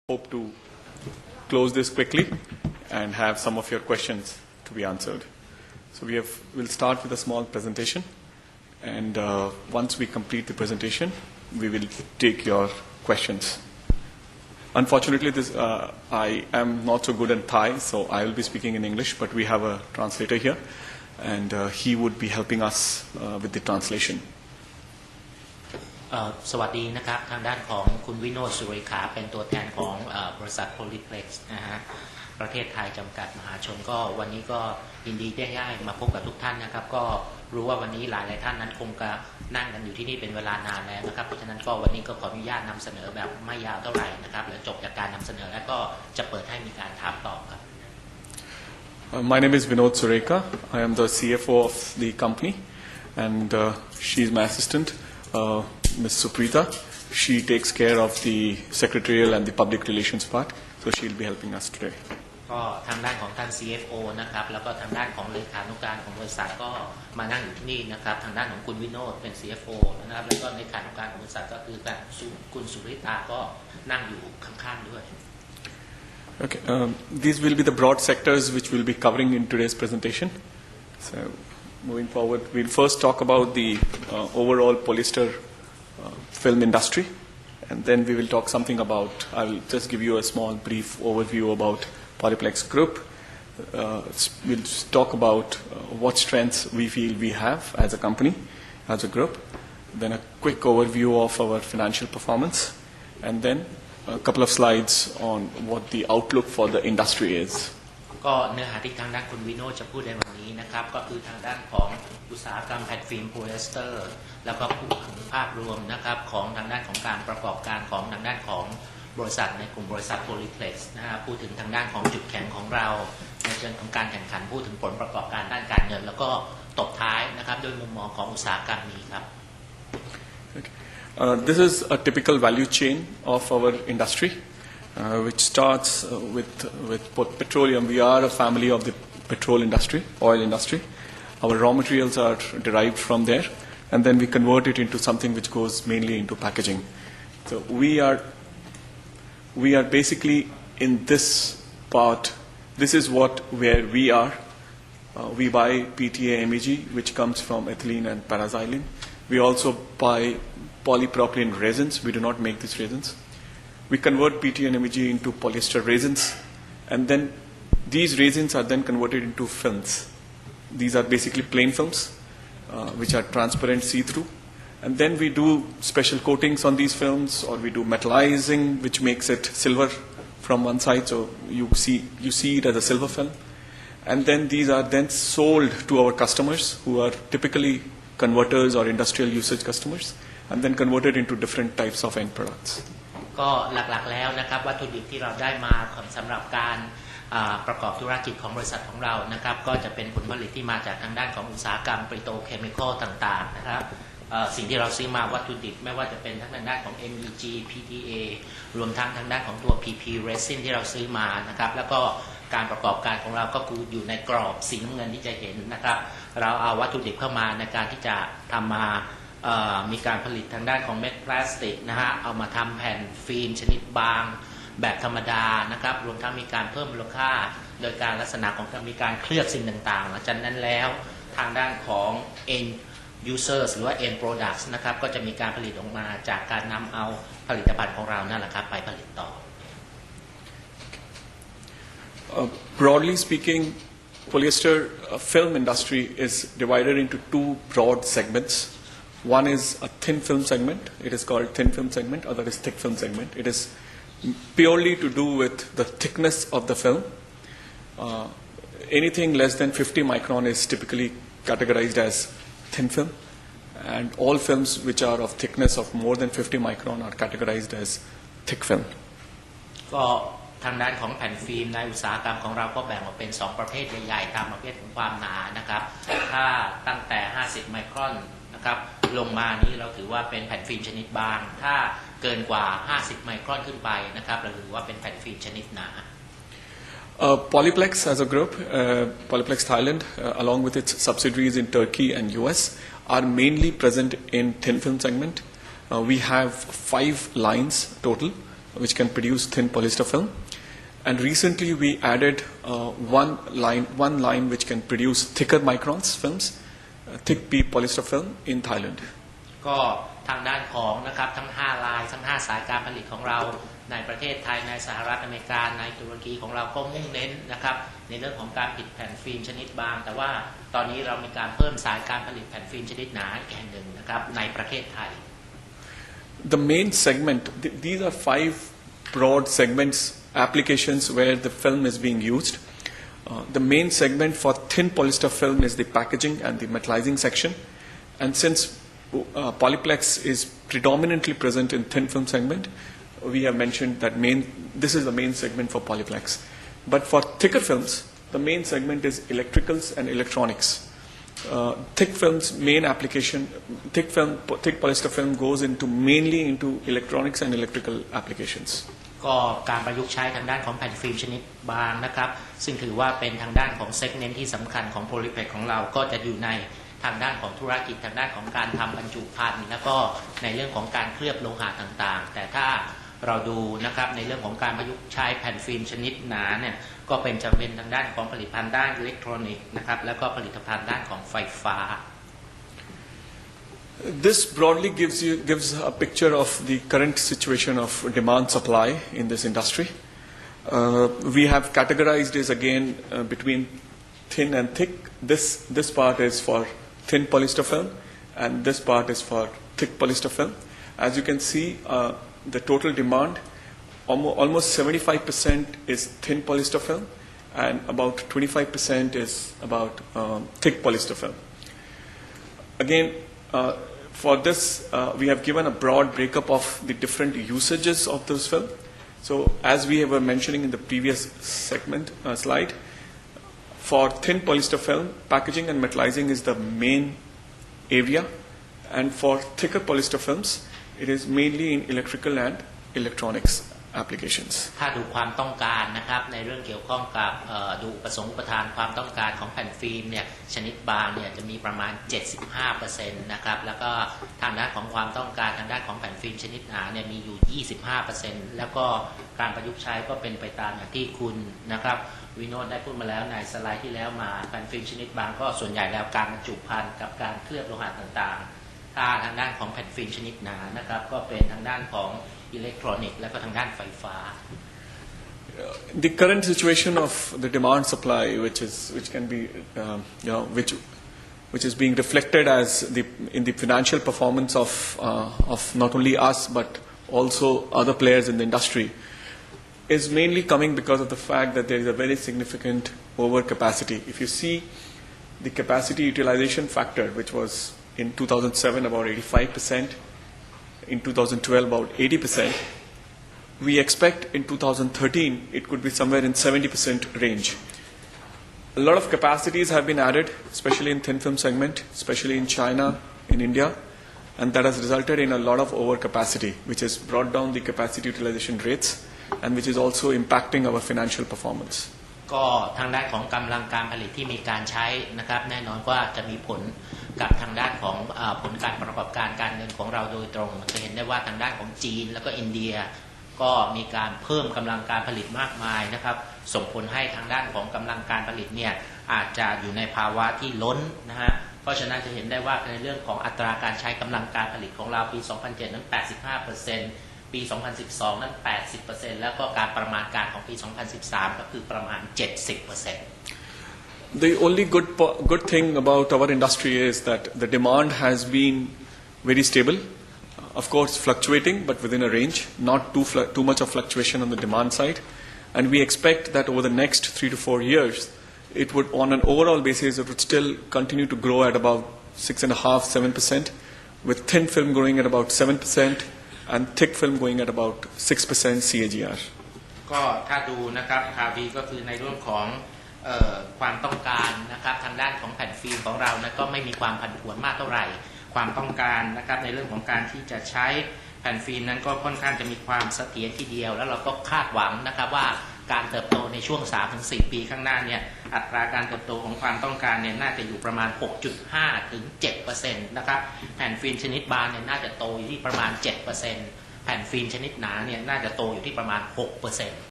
Hope to close this quickly and have some of your questions to be answered. So we'll start with a small presentation, and once we complete the presentation, we will take your questions. Unfortunately, I am not so good in Thai, so I will be speaking in English, but we have a translator here, and he would be helping us with the translation. สวัสดีนะครับทางด้านของคุณวิโนจน์ สุริขาเป็นตัวแทนของบริษัท Polyplex นะฮะประเทศไทยจำกัดมหาชนก็วันนี้ก็ยินดีได้มาพบกับทุกท่านนะครับก็รู้ว่าวันนี้หลายท่านนั้นคงจะนั่งกันอยู่ที่นี่เป็นเวลานานแล้วนะครับเพราะฉะนั้นก็วันนี้ก็ขออนุญาตนำเสนอแบบไม่ยาวเท่าไหร่นะครับแล้วจบจากการนำเสนอแล้วก็จะเปิดให้มีการถามตอบครับ My name is Vinod Sureka. I am the CFO of the company, and she is my assistant. Ms. Suprita, she takes care of the secretarial and the public relations part, so she will be helping us today. ก็ทางด้านของท่าน CFO นะครับแล้วก็ทางด้านของเลขานุการของบริษัทก็มานั่งอยู่ที่นี่นะครับทางด้านของคุณวิโนจน์เป็น CFO นะครับแล้วก็เลขานุการของบริษัทก็คือคุณสุริตาก็นั่งอยู่ข้างๆด้วย Okay, these will be the broad sectors which we'll be covering in today's presentation. So, moving forward, we'll first talk about the overall polyester film industry, and then we will talk something about, I will just give you a small brief overview about Polyplex Group. We'll talk about what strengths we feel we have as a company, as a group, then a quick overview of our financial performance, and then a couple of slides on what the outlook for the industry is. ก็เนื้อหาที่ทางด้านคุณวิโนจน์จะพูดในวันนี้นะครับก็คือทางด้านของอุตสาหกรรมแผ่นฟิล์มโพลีเอสเตอร์แล้วก็พูดถึงภาพรวมนะครับของทางด้านของการประกอบการของทางด้านของบริษัทในกลุ่มบริษัท Polyplex นะครับพูดถึงทางด้านของจุดแข็งของเราในเชิงของการแข่งขันพูดถึงผลประกอบการด้านการเงินแล้วก็ตบท้ายนะครับด้วยมุมมองของอุตสาหกรรมนี้ครับ This is a typical value chain of our industry, which starts with petroleum. We are a family of the petrol industry, oil industry. Our raw materials are derived from there, and then we convert it into something which goes mainly into packaging. So we are basically in this part. This is where we are. We buy PTA MEG, which comes from ethylene and paraxylene. We also buy polypropylene resins. We do not make these resins. We convert PTA and MEG into polyester resins, and then these resins are then converted into films. These are basically plain films, which are transparent, see-through. And then we do special coatings on these films, or we do metallizing, which makes it silver from one side, so you see it as a silver film. And then these are then sold to our customers, who are typically converters or industrial usage customers, and then converted into different types of end products. ก็หลักๆแล้วนะครับวัตถุดิบที่เราได้มาสำหรับการประกอบธุรกิจของบริษัทของเรานะครับก็จะเป็นผลผลิตที่มาจากทางด้านของอุตสาหกรรมปิโตรเคมีคอลต่างๆนะครับสิ่งที่เราซื้อมาวัตถุดิบไม่ว่าจะเป็นทั้งทางด้านของ MEG PTA รวมทั้งทางด้านของตัว PP resin ที่เราซื้อมานะครับแล้วก็การประกอบการของเราก็คืออยู่ในกรอบสีน้ำเงินที่จะเห็นนะครับเราเอาวัตถุดิบเข้ามาในการที่จะทำมามีการผลิตทางด้านของเม็ดพลาสติกนะฮะเอามาทำแผ่นฟิล์มชนิดบางแบบธรรมดานะครับรวมทั้งมีการเพิ่มมูลค่าโดยการลักษณะของการมีการเคลือบสิ่งต่างๆหลังจากนั้นแล้วทางด้านของ end users หรือว่า end products นะครับก็จะมีการผลิตออกมาจากการนำเอาผลิตภัณฑ์ของเรานั่นแหละครับไปผลิตต่อ Broadly speaking, polyester film industry is divided into two broad segments. One is a thin film segment. It is called thin film segment. Other is thick film segment. It is purely to do with the thickness of the film. Anything less than 50 micron is typically categorized as thin film, and all films which are of thickness of more than 50 micron are categorized as thick film. ก็ทางด้านของแผ่นฟิล์มในอุตสาหกรรมของเราก็แบ่งออกเป็น2ประเภทใหญ่ๆตามประเภทของความหนานะครับถ้าตั้งแต่50ไมครอนนะครับลงมานี้เราถือว่าเป็นแผ่นฟิล์มชนิดบางถ้าเกินกว่า50ไมครอนขึ้นไปนะครับเราถือว่าเป็นแผ่นฟิล์มชนิดหนา Polyplex as a group, Polyplex Thailand, along with its subsidiaries in Turkey and US, are mainly present in thin film segment. We have 5 lines total. which can produce thin polyester film. And recently we added one line which can produce thicker microns films, thick P polyester film in Thailand. ก็ทางด้านของนะครับทั้ง5ลายทั้ง5สายการผลิตของเราในประเทศไทยในสหรัฐอเมริกาในตุรกีของเราก็มุ่งเน้นนะครับในเรื่องของการผลิตแผ่นฟิล์มชนิดบางแต่ว่าตอนนี้เรามีการเพิ่มสายการผลิตแผ่นฟิล์มชนิดหนาอีกแห่งหนึ่งนะครับในประเทศไทย The main segment, these are 5 broad segments applications where the film is being used. The main segment for thin polyester film is the packaging and the metallizing section, and since Polyplex is predominantly present in thin film segment, we have mentioned that this is the main segment for Polyplex. But for thicker films, the main segment is electricals and electronics. Thick films main application, thick polyester film goes mainly into electronics and electrical applications. ก็การประยุกต์ใช้ทางด้านของแผ่นฟิล์มชนิดบางนะครับซึ่งถือว่าเป็นทางด้านของเซกเมนต์ที่สำคัญของ Polyplex ของเราก็จะอยู่ในทางด้านของธุรกิจทางด้านของการทำบรรจุภัณฑ์แล้วก็ในเรื่องของการเคลือบโลหะต่างๆแต่ถ้าเราดูนะครับในเรื่องของการประยุกต์ใช้แผ่นฟิล์มชนิดหนาเนี่ยก็จะเป็นทางด้านของผลิตภัณฑ์ด้านอิเล็กทรอนิกส์นะครับแล้วก็ผลิตภัณฑ์ด้านของไฟฟ้า This broadly gives a picture of the current situation of demand supply in this industry. We have categorized this again between thin and thick. This part is for thin polyester film and this part is for thick polyester film. As you can see, the total demand, almost 75% is thin polyester film and about 25% is about thick polyester film. Again, for this, we have given a broad breakup of the different usages of those film. So as we were mentioning in the previous segment slide, for thin polyester film, packaging and metallizing is the main area, and for thicker polyester films, it is mainly in electrical and electronics applications. ถ้าดูความต้องการนะครับในเรื่องเกี่ยวข้องกับดูประสงค์ประทานความต้องการของแผ่นฟิล์มเนี่ยชนิดบางเนี่ยจะมีประมาณ 75% นะครับแล้วก็ทางด้านของความต้องการทางด้านของแผ่นฟิล์มชนิดหนาเนี่ยมีอยู่ 25% แล้วก็การประยุกต์ใช้ก็เป็นไปตามอย่างที่คุณนะครับวิโนจน์ได้พูดมาแล้วในสไลด์ที่แล้วมาแผ่นฟิล์มชนิดบางก็ส่วนใหญ่แล้วการบรรจุภัณฑ์กับการเคลือบโลหะต่างๆถ้าทางด้านของแผ่นฟิล์มชนิดหนานะครับก็เป็นทางด้านของอิเล็กทรอนิกส์และก็ทางด้านไฟฟ้า The current situation of the demand supply, which can be which is being reflected as in the financial performance of not only us but also other players in the industry, is mainly coming because of the fact that there is a very significant overcapacity. If you see the capacity utilization factor, which was in 2007 about 85%, in 2012 about 80%, we expect in 2013 it could be somewhere in 70% range. A lot of capacities have been added, especially in thin film segment, especially in China, in India, and that has resulted in a lot of overcapacity, which has brought down the capacity utilization rates and which is also impacting our financial performance. ก็ทางด้านของกำลังการผลิตที่มีการใช้นะครับแน่นอนว่าจะมีผลกับทางด้านของผลการประกอบการการเงินของเราโดยตรงจะเห็นได้ว่าทางด้านของจีนแล้วก็อินเดียก็มีการเพิ่มกำลังการผลิตมากมายนะครับส่งผลให้ทางด้านของกำลังการผลิตเนี่ยอาจจะอยู่ในภาวะที่ล้นนะฮะเพราะฉะนั้นจะเห็นได้ว่าในเรื่องของอัตราการใช้กำลังการผลิตของเราปี 2007 นั้น 85%ปี 2012 นั้น 80% แล้วก็การประมาณการของปี 2013 ก็คือประมาณ 70% The only good thing about our industry is that the demand has been very stable, of course fluctuating but within a range, not too much of fluctuation on the demand side, and we expect that over the next 3 to 4 years it would, on an overall basis, it would still continue to grow at about 6.5-7%, with thin film growing at about 7% and thick film going at about 6% CAGR. ก็ถ้าดูนะครับข่าวดีก็คือในเรื่องของความต้องการนะครับทางด้านของแผ่นฟิล์มของเรานะก็ไม่มีความผันผวนมากเท่าไหร่ความต้องการนะครับในเรื่องของการที่จะใช้แผ่นฟิล์มนั้นก็ค่อนข้างจะมีความเสถียรทีเดียวแล้วเราก็คาดหวังนะครับว่าการเติบโตในช่วง 3-4 ปีข้างหน้าเนี่ยอัตราการเติบโตของความต้องการเนี่ยน่าจะอยู่ประมาณ 6.5 ถึง 7% นะครับแผ่นฟิล์มชนิดบางเนี่ยน่าจะโตอยู่ที่ประมาณ 7% แผ่นฟิล์มชนิดหนาเนี่ยน่าจะโตอยู่ที่ประมาณ 6%